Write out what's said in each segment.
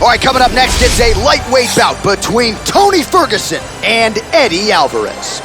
All right, coming up next, it's a lightweight bout between Tony Ferguson and Eddie Alvarez.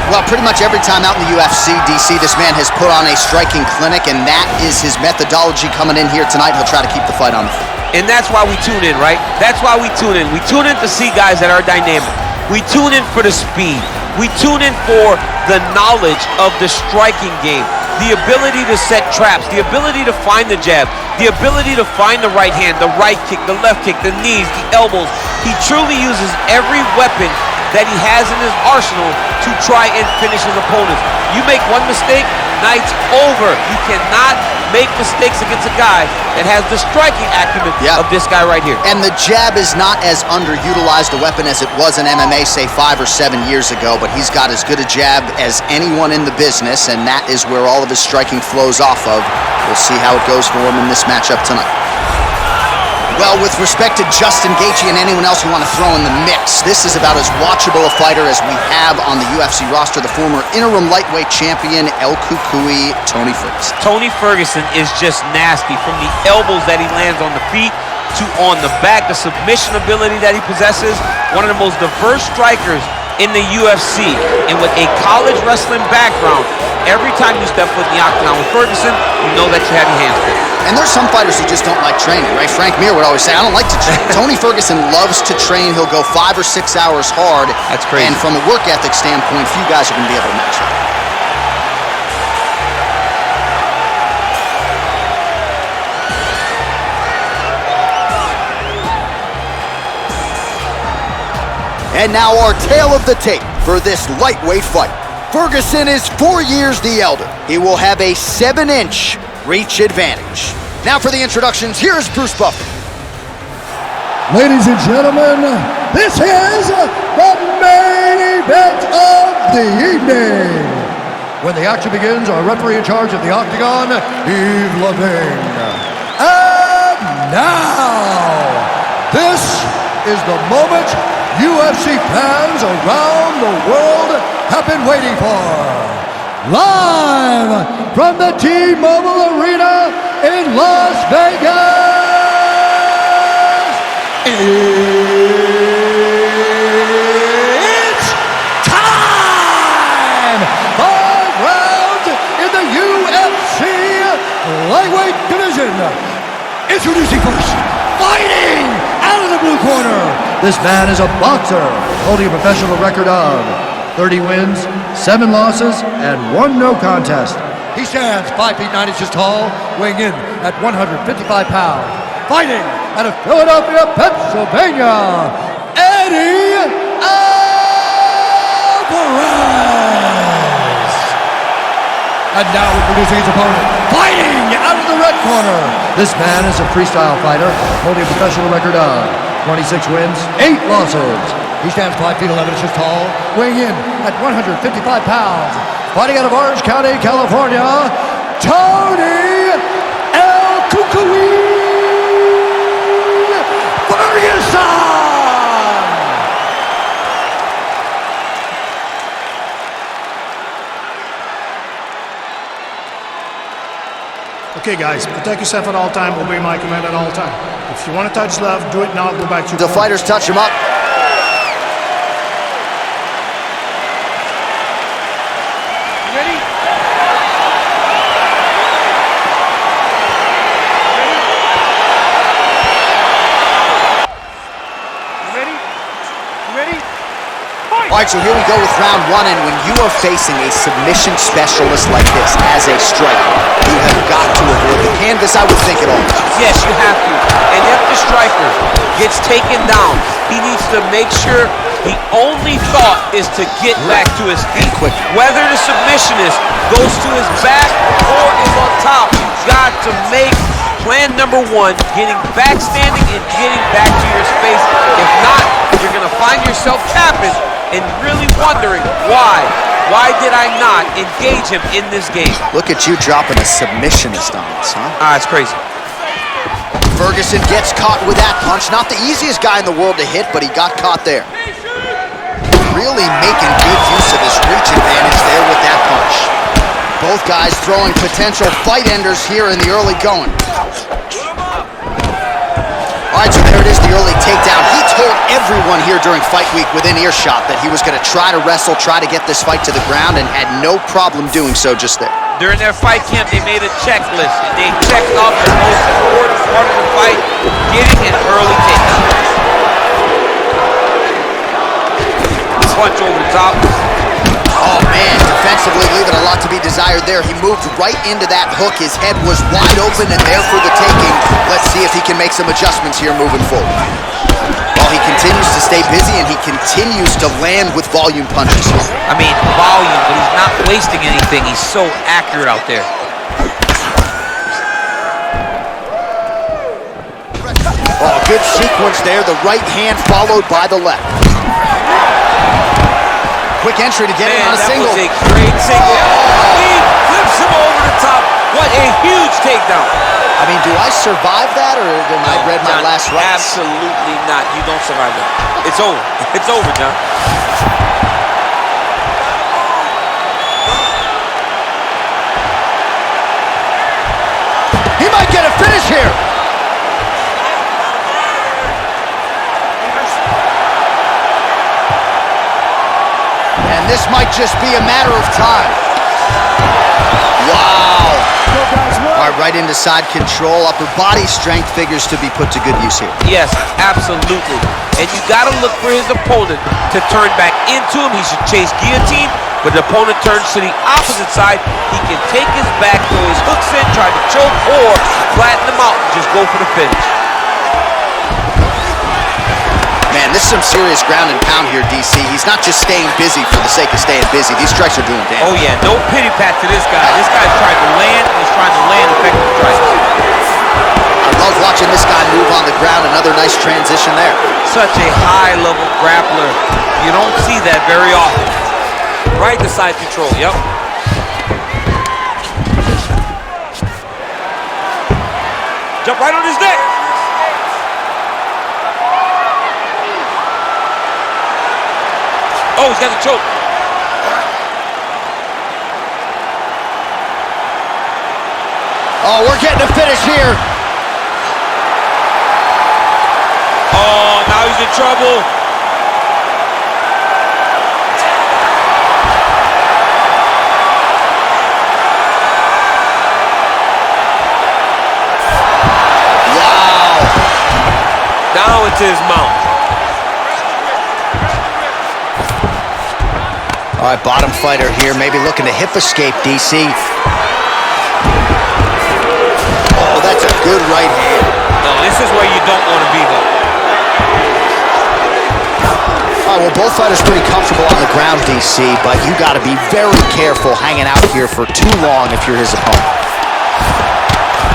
Well, pretty much every time out in the UFC, DC, this man has put on a striking clinic, and that is his methodology coming in here tonight. He'll try to keep the fight on the foot. And that's why we tune in, right? That's why we tune in. We tune in to see guys that are dynamic. We tune in for the speed. We tune in for the knowledge of the striking game, the ability to set traps, the ability to find the jab, the ability to find the right hand, the right kick, the left kick, the knees, the elbows. He truly uses every weapon that he has in his arsenal to try and finish his opponents. You make one mistake, night's over. You cannot make mistakes against a guy that has the striking acumen of this guy right here. And the jab is not as underutilized a weapon as it was in MMA, say 5 or 7 years ago, but he's got as good a jab as anyone in the business, and that is where all of his striking flows off of. We'll see how it goes for him in this matchup tonight. Well, with respect to Justin Gaethje and anyone else you want to throw in the mix, this is about as watchable a fighter as we have on the UFC roster, the former interim lightweight champion, El Cucuy, Tony Ferguson. Tony Ferguson is just nasty, from the elbows that he lands on the feet to on the back, the submission ability that he possesses. One of the most diverse strikers in the UFC, and with a college wrestling background, every time you step foot in the octagon with Ferguson, you know that you have your hands full. And there's some fighters who just don't like training, right? Frank Mir would always say, I don't like to train. Tony Ferguson loves to train. He'll go 5 or 6 hours hard. That's crazy. And from a work ethic standpoint, few guys are going to be able to match that. And now our tale of the tape for this lightweight fight. Ferguson is 4 years the elder. He will have a 7-inch reach advantage. Now for the introductions, here's Bruce Buffer. Ladies and gentlemen, this is the main event of the evening. When the action begins, our referee in charge of the octagon, Yves Levine. And now, this is the moment UFC fans around the world have been waiting for. Live from the T-Mobile Arena in Las Vegas, it's time! 5 rounds in the UFC lightweight division. Introducing first, fighting out of the blue corner. This man is a boxer holding a professional record of 30 wins, 7 losses, and 1 no contest. He stands 5 feet 9 inches tall, weighing in at 155 pounds. Fighting out of Philadelphia, Pennsylvania, Eddie Alvarez. And now introducing his opponent, fighting out of the red corner. This man is a freestyle fighter, holding a professional record of 26 wins, 8 losses. He stands 5 feet 11 inches tall, weighing in at 155 pounds. Fighting out of Orange County, California, Tony El Cucuy Ferguson! Okay, guys, protect yourself at all time, obey my command at all time. If you want to touch love, do it now, go back to your The fighters touch him up. All right, so here we go with round 1, and when you are facing a submission specialist like this as a striker, you have got to avoid the canvas, I would think, at all. Yes, you have to. And if the striker gets taken down, he needs to make sure the only thought is to get back to his feet. Whether the submissionist goes to his back or is on top, you've got to make plan number 1, getting back standing and getting back to your space. If not, you're going to find yourself tapping and really wondering why did I not engage him in this game? Look at you dropping a submissionist on us, huh? It's crazy. Ferguson gets caught with that punch. Not the easiest guy in the world to hit, but he got caught there. really making good use of his reach advantage there with that punch. Both guys throwing potential fight enders here in the early going. All right, so there it is, the early takedown. He told everyone here during fight week within earshot that he was going to try to wrestle, try to get this fight to the ground, and had no problem doing so just there. During their fight camp, they made a checklist. They checked off the most important part of the fight, getting an early takedown. Punch over the top. Oh, man, defensively leaving a lot to be desired there. He moved right into that hook. His head was wide open and there for the taking. Let's see if he can make some adjustments here moving forward. Well, he continues to stay busy and he continues to land with volume punches. I mean, volume, but he's not wasting anything. He's so accurate out there. Oh, good sequence there. The right hand followed by the left. Quick entry to get in on a single. That was a great single. He flips him over the top. What a huge takedown. I mean, do I survive that, or am I read my last rights? Absolutely not. You don't survive that. It's over. It's over, John. He might get a finish here. And this might just be a matter of time. Wow. All right, right into side control. Upper body strength figures to be put to good use here. Yes, absolutely. And you got to look for his opponent to turn back into him. He should chase guillotine, but the opponent turns to the opposite side. He can take his back, throw his hooks in, try to choke, or flatten him out and just go for the finish. Man, this is some serious ground and pound here, DC. He's not just staying busy for the sake of staying busy. These strikes are doing damage. Oh, yeah. No pity pat to this guy. This guy's trying to land, and he's trying to land effective strikes. I love watching this guy move on the ground. Another nice transition there. Such a high-level grappler. You don't see that very often. Right to side control, yep. Jump right on his neck. Oh, he's got the choke. Oh, we're getting a finish here. Oh, now he's in trouble. Wow. Down into his mouth. All right, bottom fighter here, maybe looking to hip escape, DC. Oh, that's a good right hand. No, this is where you don't want to be, though. All right, well, both fighters pretty comfortable on the ground, DC, but you got to be very careful hanging out here for too long if you're his opponent.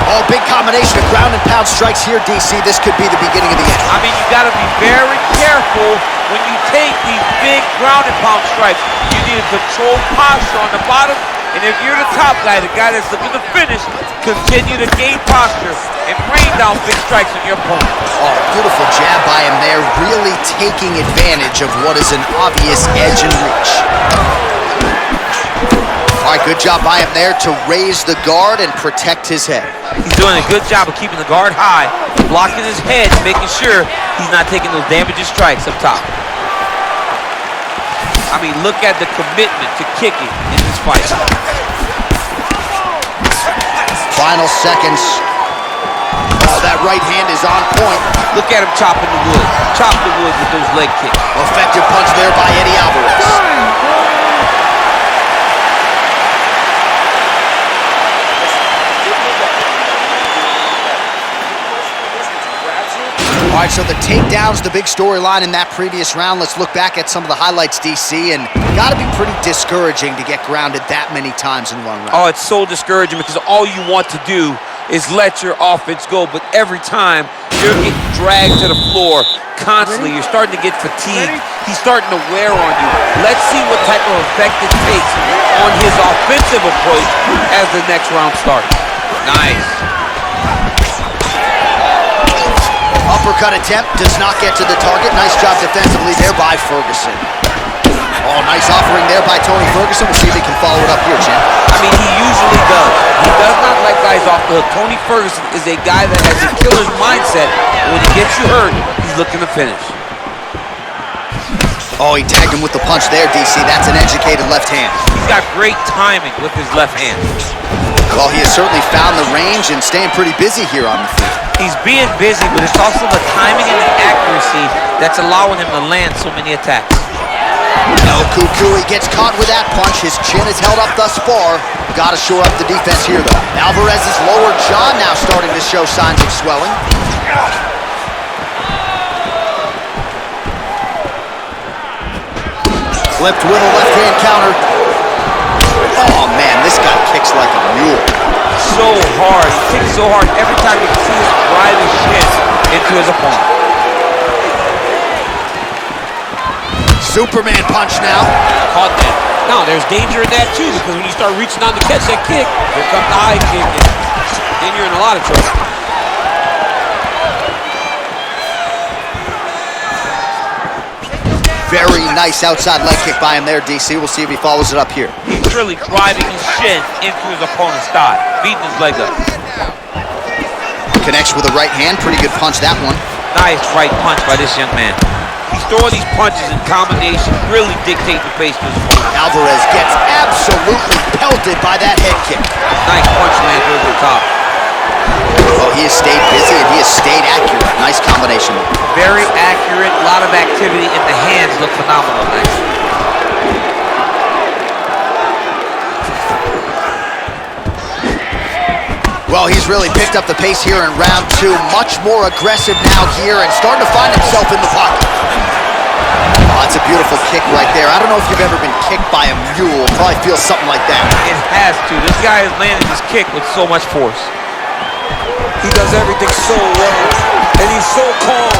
Oh, big combination of ground and pound strikes here, DC. This could be the beginning of the end. I mean, you got to be very careful when you take these big ground and pound strikes. You need a controlled posture on the bottom, and if you're the top guy, the guy that's looking to finish, continue to gain posture and rain down big strikes on your opponent. Oh, beautiful jab by him there, really taking advantage of what is an obvious edge and reach. All right, good job by him there to raise the guard and protect his head. He's doing a good job of keeping the guard high, blocking his head, making sure he's not taking those damaging strikes up top. I mean, look at the commitment to kicking in this fight. Final seconds. Oh, that right hand is on point. Look at him chopping the wood. Chop the wood with those leg kicks. Effective punch there by Eddie Alvarez. All right, so the takedowns, the big storyline in that previous round. Let's look back at some of the highlights, DC, and got to be pretty discouraging to get grounded that many times in one round. Oh, it's so discouraging because all you want to do is let your offense go, but every time you're getting dragged to the floor constantly. You're starting to get fatigued. He's starting to wear on you. Let's see what type of effect it takes on his offensive approach as the next round starts. Nice. Uppercut attempt does not get to the target. Nice job defensively there by Ferguson. nice offering there by Tony Ferguson. We'll see if he can follow it up here, champ. I mean, he usually does. He does not let guys off the hook. Tony Ferguson is a guy that has a killer's mindset. When he gets you hurt, he's looking to finish. Oh, he tagged him with the punch there, DC. That's an educated left hand. He's got great timing with his left hand. Well, he has certainly found the range and staying pretty busy here on the feet. He's being busy, but it's also the timing and the accuracy that's allowing him to land so many attacks. No cuckoo, he gets caught with that punch. His chin is held up thus far. Got to shore up the defense here, though. Alvarez's lower jaw now starting to show signs of swelling. Flipped with a left-hand counter. Oh, man, this guy kicks like a mule. So hard. He kicks so hard. Every time you can see him drive his shin into his opponent. Superman punch now. Caught that. Now, there's danger in that, too, because when you start reaching down to catch that kick, here comes the high kick, and then you're in a lot of trouble. Very nice outside leg kick by him there, DC. We'll see if he follows it up here. He's really driving his shin into his opponent's thigh, beating his leg up. Connects with a right hand. Pretty good punch, that one. Nice right punch by this young man. He's throwing these punches in combination, really dictate the pace to his opponent. Alvarez gets absolutely pelted by that head kick. Nice punch lands over the top. Oh, he has stayed busy and he has stayed accurate. Nice combination. Very accurate, a lot of activity, and the hands look phenomenal, actually. Well, he's really picked up the pace here in round two. Much more aggressive now here and starting to find himself in the pocket. Oh, that's a beautiful kick right there. I don't know if you've ever been kicked by a mule. Probably feels something like that. It has to. This guy is landing his kick with so much force. He does everything so well, and he's so calm.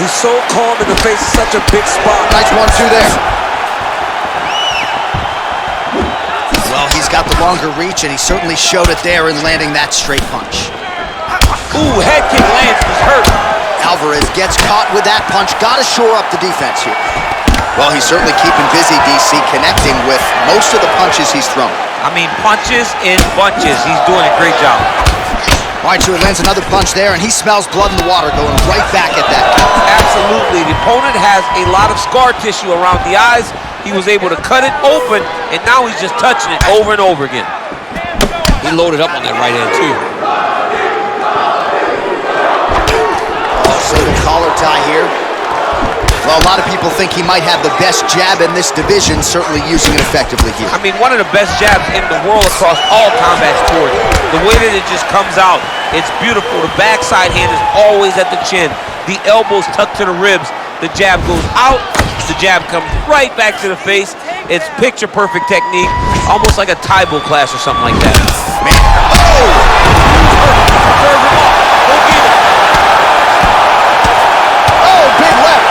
He's so calm in the face of such a big spot. Nice 1-2 there. Well, he's got the longer reach, and he certainly showed it there in landing that straight punch. Ooh, head kick lands, he's hurt. Alvarez gets caught with that punch. Got to shore up the defense here. Well, he's certainly keeping busy, DC, connecting with most of the punches he's thrown. I mean, punches in bunches. He's doing a great job. All right, so he lands another punch there, and he smells blood in the water, going right back at that. Absolutely. The opponent has a lot of scar tissue around the eyes. He was able to cut it open, and now he's just touching it over and over again. He loaded up on that right hand, too. Also the collar tie here. Well, a lot of people think he might have the best jab in this division, certainly using it effectively here. I mean, one of the best jabs in the world across all combat sports. The way that it just comes out, it's beautiful. The backside hand is always at the chin. The elbows tucked to the ribs. The jab goes out. The jab comes right back to the face. It's picture-perfect technique, almost like a Taibo class or something like that. Man. Oh! Serve him off. Go get him. Oh, big left.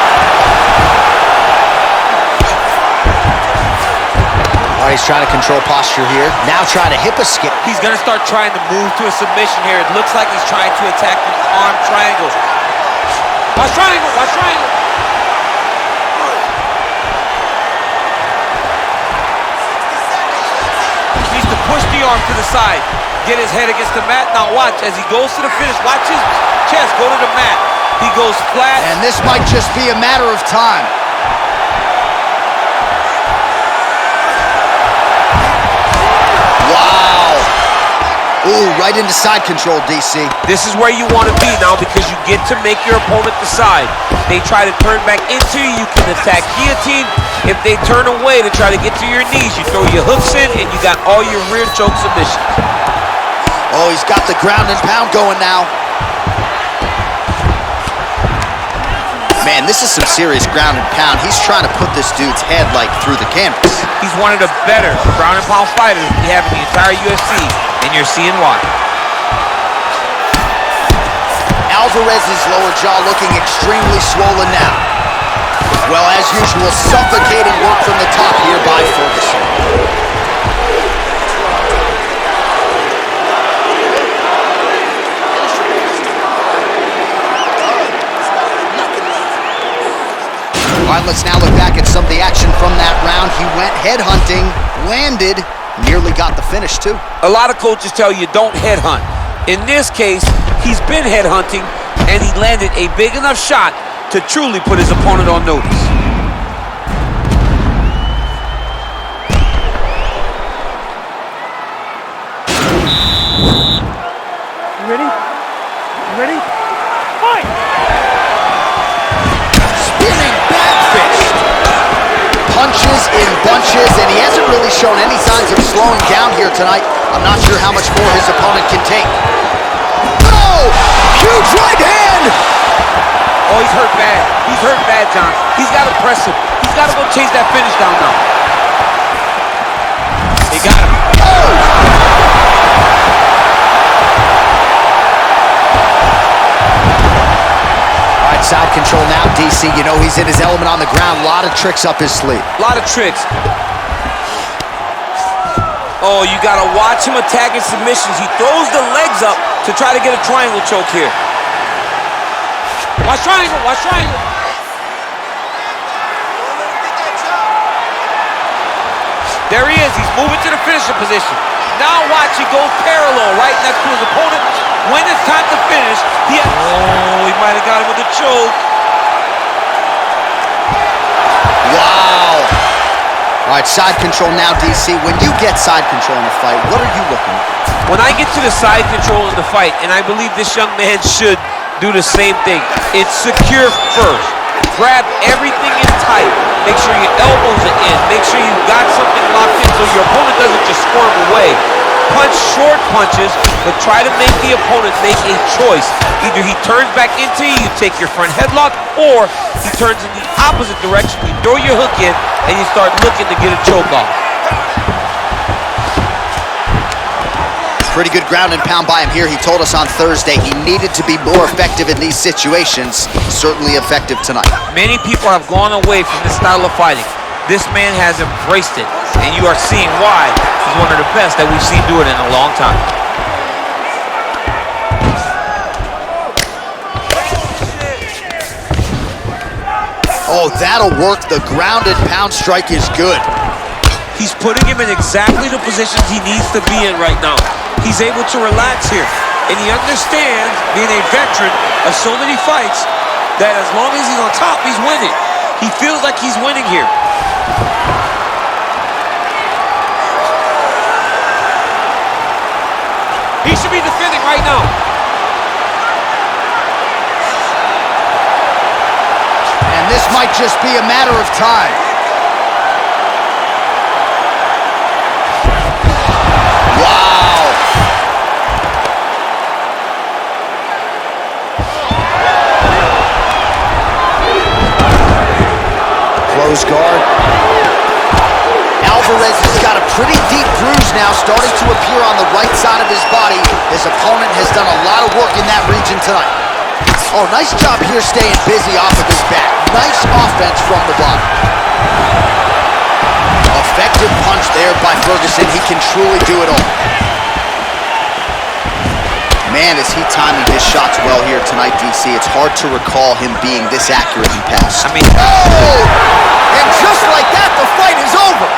All right, he's trying to control posture here. Now trying to hip escape. He's going to start trying to move to a submission here. It looks like he's trying to attack an arm triangle. Watch triangle, watch triangle. He needs to push the arm to the side. Get his head against the mat. Now watch, as he goes to the finish, watch his chest go to the mat. He goes flat. And this might just be a matter of time. Ooh, right into side control, DC. This is where you want to be now because you get to make your opponent decide. They try to turn back into you, you can attack guillotine. If they turn away to try to get to your knees, you throw your hooks in and you got all your rear choke submissions. Oh, he's got the ground and pound going now. Man, this is some serious ground and pound. He's trying to put this dude's head like through the canvas. He's one of the better ground and pound fighters we have in the entire UFC, and you're seeing why. Alvarez's lower jaw looking extremely swollen now. Well, as usual, suffocating work from the top here by Ferguson. All All right, let's now look back at some of the action from that round. He went headhunting, landed, nearly got the finish too. A lot of coaches tell you don't headhunt. In this case, he's been headhunting, and he landed a big enough shot to truly put his opponent on notice. You ready? You ready? Fight! Spinning back fist. Punches in bunches, and he hasn't really shown any signs of slowing down here tonight. I'm not sure how much more his opponent can take. Oh! Huge right hand! Oh, he's hurt bad. He's hurt bad, John. He's got to press him. He's got to go chase that finish down now. He got him. Oh! Side control now, DC. You know he's in his element on the ground. A lot of tricks up his sleeve. A lot of tricks. Oh, you got to watch him attacking submissions. He throws the legs up to try to get a triangle choke here. Watch triangle, watch triangle. There he is. He's moving to the finisher position. Now watch, he goes parallel right next to his opponent. When it's time to finish, he might have got him with a choke. Wow. All right, side control now, DC. When you get side control in a fight, what are you looking at? When I get to the side control in the fight, and I believe this young man should do the same thing, it's secure first. Grab everything in tight. Make sure your elbows are in. Make sure you got something locked in so your opponent doesn't just squirm away. Punch short punches, but try to make the opponent make a choice. Either he turns back into you, take your front headlock, or he turns in the opposite direction, you throw your hook in, and you start looking to get a choke off. Pretty good ground and pound by him here. He told us on Thursday he needed to be more effective in these situations. Certainly effective tonight. Many people have gone away from this style of fighting. This man has embraced it, and you are seeing why he's one of the best that we've seen do it in a long time. Oh, that'll work. The ground and pound strike is good. He's putting him in exactly the positions he needs to be in right now. He's able to relax here, and he understands, being a veteran of so many fights, that as long as he's on top, he's winning. He feels like he's winning here. He should be defending right now. And this might just be a matter of time. Wow. Close guard. Alvarez has got a pretty deep bruise now, starting to appear on the right side of his body. His opponent has done a lot of work in that region tonight. Oh, nice job here staying busy off of his back. Nice offense from the bottom. Effective punch there by Ferguson. He can truly do it all. Man, is he timing his shots well here tonight, DC. It's hard to recall him being this accurate in past. I mean, oh! And just like that, the fight is over.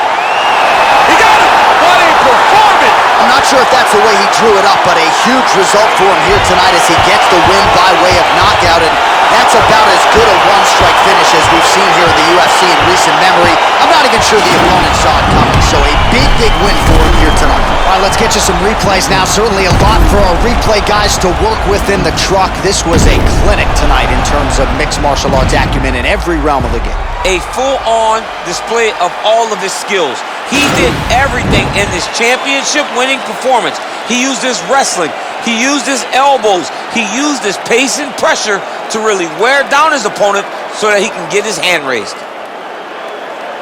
he got him! What a performance! I'm not sure if that's the way he drew it up, but a huge result for him here tonight as he gets the win by way of knockout, and that's about as good a one-strike finish as we've seen here in the UFC in recent memory. I'm not even sure the opponent saw it coming, so a big, big win for him here tonight. All right, let's get you some replays now. Certainly a lot for our replay guys to work with in the truck. This was a clinic tonight in terms of mixed martial arts acumen in every realm of the game. A full-on display of all of his skills. He did everything in this championship-winning performance. He used his wrestling. He used his elbows. He used his pace and pressure to really wear down his opponent so that he can get his hand raised.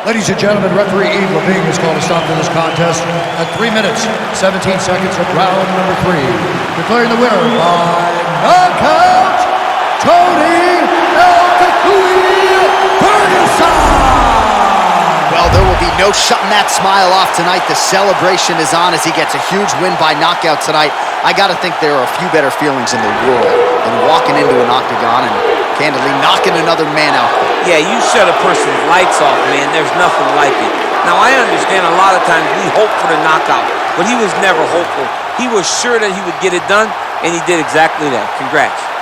Ladies and gentlemen, referee Yves Levine has called a stop to this contest at 3 minutes, 17 seconds of round number 3. Declaring the winner by knockout, Tony Ferguson! Well, there will be no shutting that smile off tonight. The celebration is on as he gets a huge win by knockout tonight. I got to think there are a few better feelings in the world than walking into an octagon and Candidly, knocking another man out. Yeah, you shut a person's lights off, man. There's nothing like it. Now, I understand a lot of times we hope for the knockout, but he was never hopeful. He was sure that he would get it done, and he did exactly that. Congrats.